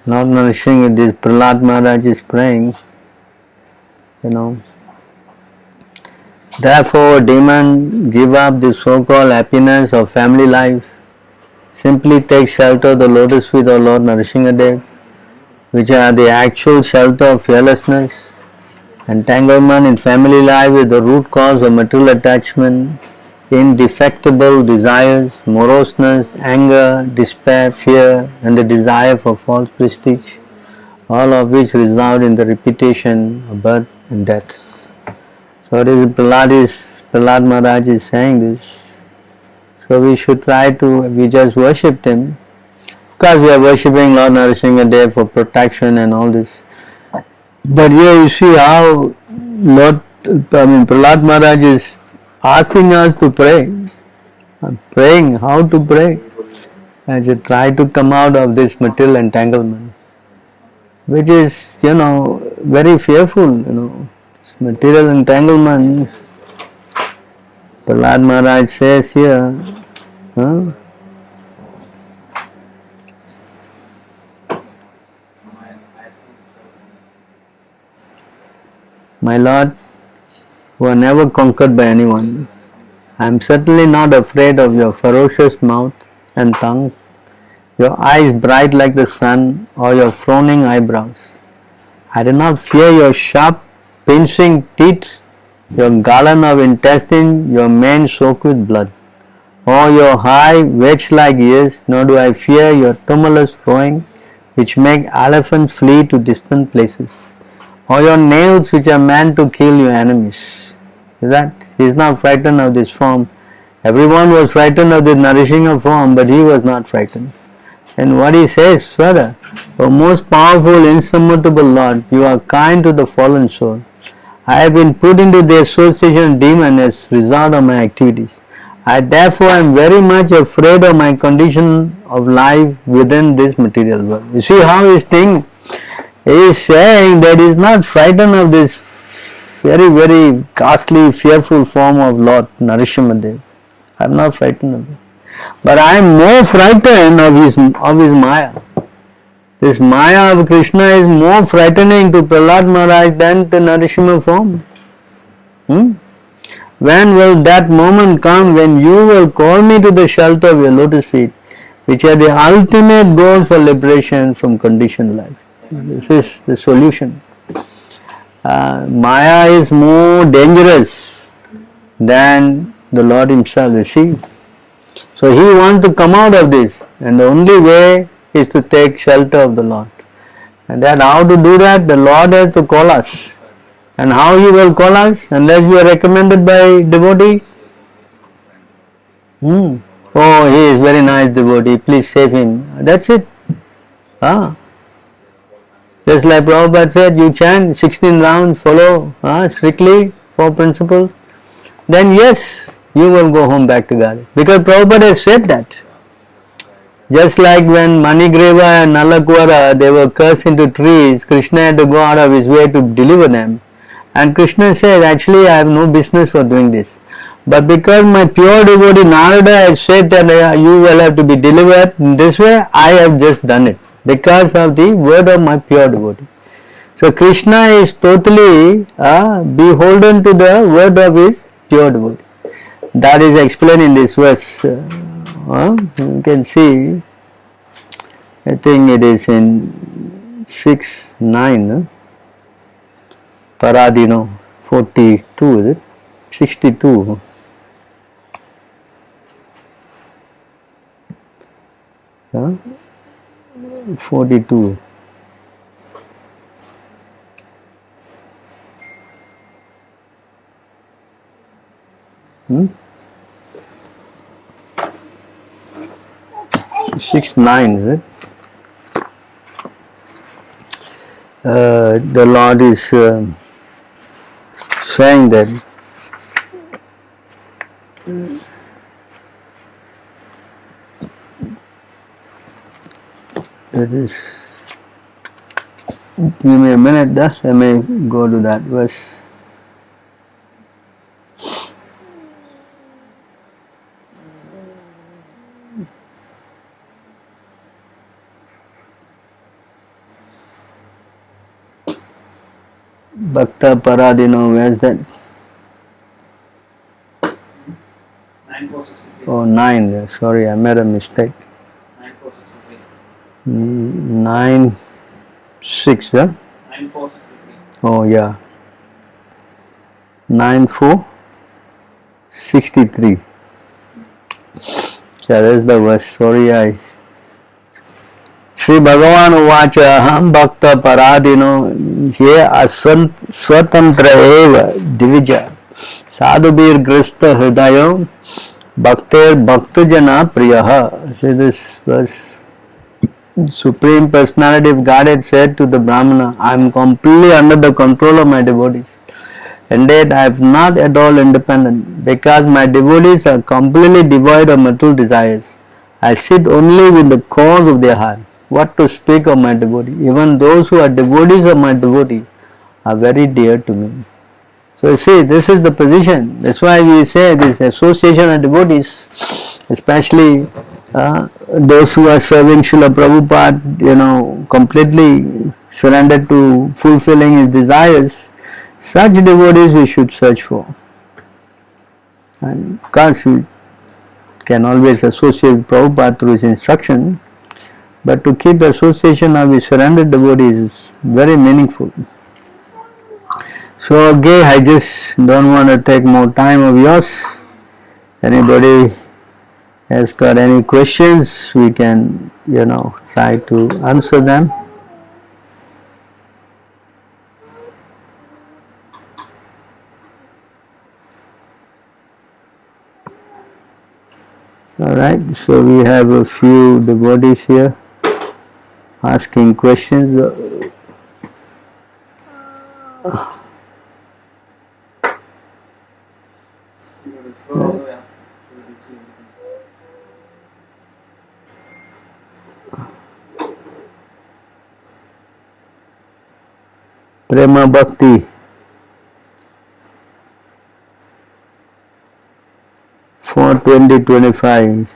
not Narasingha, this Prahlad Maharaj is praying, Therefore, demon, give up the so-called happiness of family life. Simply take shelter of the lotus feet of Lord Narasimhadev, which are the actual shelter of fearlessness. Entanglement in family life is the root cause of material attachment, indefectible desires, moroseness, anger, despair, fear, and the desire for false prestige, all of which result in the repetition of birth and death. So Prahlad Maharaj is saying this. So we should try to, we just worshipped him. Of course we are worshipping Lord Narasimhadev for protection and all this. But here you see how Prahlad Maharaj is asking us to pray. Praying, how to pray. And to try to come out of this material entanglement, which is, very fearful, material entanglement. Prahlad Maharaj says here, my Lord, who are never conquered by anyone, I am certainly not afraid of your ferocious mouth and tongue, your eyes bright like the sun, or your frowning eyebrows. I do not fear your sharp, pinching teeth, your garland of intestine, your mane soaked with blood, or your high, wedge-like ears, nor do I fear your tumultuous rowing, which make elephants flee to distant places, or your nails, which are meant to kill your enemies. That he is not frightened of this form. Everyone was frightened of this Narasingha form, but he was not frightened. And what he says, Swara, O most powerful, insurmountable Lord, you are kind to the fallen soul. I have been put into the association of demons as a result of my activities. I therefore am very much afraid of my condition of life within this material world. You see how he is saying? He is saying that he is not frightened of this very, very ghastly, fearful form of Lord Narasimhadev. I am not frightened of it. But I am more frightened of his Maya. This Maya of Krishna is more frightening to Prahlad Maharaj than the Narasimha form. When will that moment come when you will call me to the shelter of your lotus feet, which are the ultimate goal for liberation from conditioned life? This is the solution. Maya is more dangerous than the Lord himself, you see. So he wants to come out of this, and the only way is to take shelter of the Lord. And then how to do that? The Lord has to call us. And how he will call us? Unless we are recommended by devotee. Oh, he is very nice devotee, please save him. That's it. Huh? Just like Prabhupada said, you chant 16 rounds, follow strictly 4 principles, then yes, you will go home back to God. Because Prabhupada has said that. Just like when Manigreva and Nalakwara, they were cursed into trees, Krishna had to go out of his way to deliver them. And Krishna said, actually I have no business for doing this. But because my pure devotee Narada has said that you will have to be delivered in this way, I have just done it. Because of the word of my pure devotee. So Krishna is totally beholden to the word of his pure devotee. That is explained in this verse. You can see, I think it is in 6:9, Paradino 42, is it? 62. 42. Hmm? 6:9, is it? The Lord is saying that it is. Give me a minute, just I may go to that verse. Bhakta Paradino, where is that? 9463. Oh, 9, sorry, I made a mistake. 9463. 9, 6, huh? 9463. Oh, yeah. 9463. Yeah, that's the verse. Sorry, I. Sri Bhagavan Uvacha Ham Bhakta Paradino Ye Aswatantra Eva Divija Sadhubir Grista Hridayam Bhakter Bhaktajana Priyaha. See this verse. Supreme Personality of Godhead said to the Brahmana, I am completely under the control of my devotees. Indeed, I am not at all independent, because my devotees are completely devoid of material desires. I sit only with the cause of their heart. What to speak of my devotee? Even those who are devotees of my devotee are very dear to me. So you see, this is the position. That's why we say this association of devotees, especially those who are serving Srila Prabhupada, completely surrendered to fulfilling his desires. Such devotees we should search for. And of course we can always associate with Prabhupada through his instruction, but to keep the association of his surrendered devotees is very meaningful. So again, I just don't want to take more time of yours. Anybody has got any questions, we can, try to answer them. Alright, so we have a few devotees here asking questions. Prema Bhakti 4:20-25.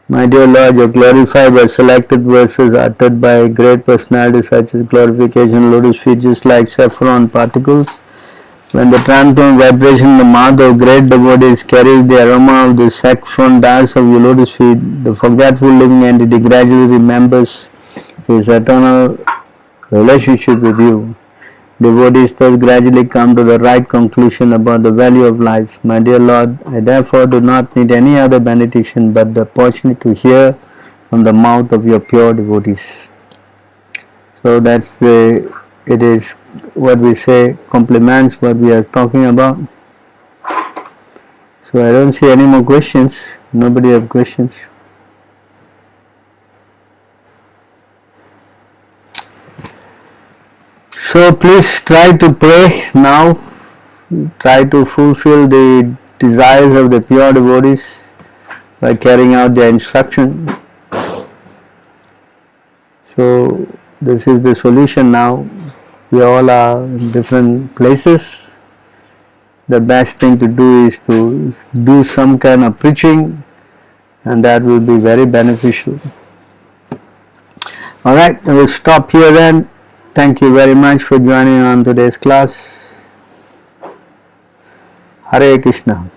My dear Lord, your glorified but selected verses uttered by great personalities such as glorification, lotus feet just like saffron particles. When the transformed vibration in the mouth of great devotees carries the aroma of the saffron dust of your lotus feet, the forgetful living entity gradually remembers his eternal relationship with you. Devotees thus gradually come to the right conclusion about the value of life. My dear Lord, I therefore do not need any other benediction but the opportunity to hear from the mouth of your pure devotees. So that's it is what we say complements what we are talking about. So I don't see any more questions. Nobody have questions. So please try to pray now, try to fulfill the desires of the pure devotees by carrying out their instruction. So this is the solution now. We all are in different places. The best thing to do is to do some kind of preaching, and that will be very beneficial. Alright, I will stop here then. Thank you very much for joining on today's class. Hare Krishna.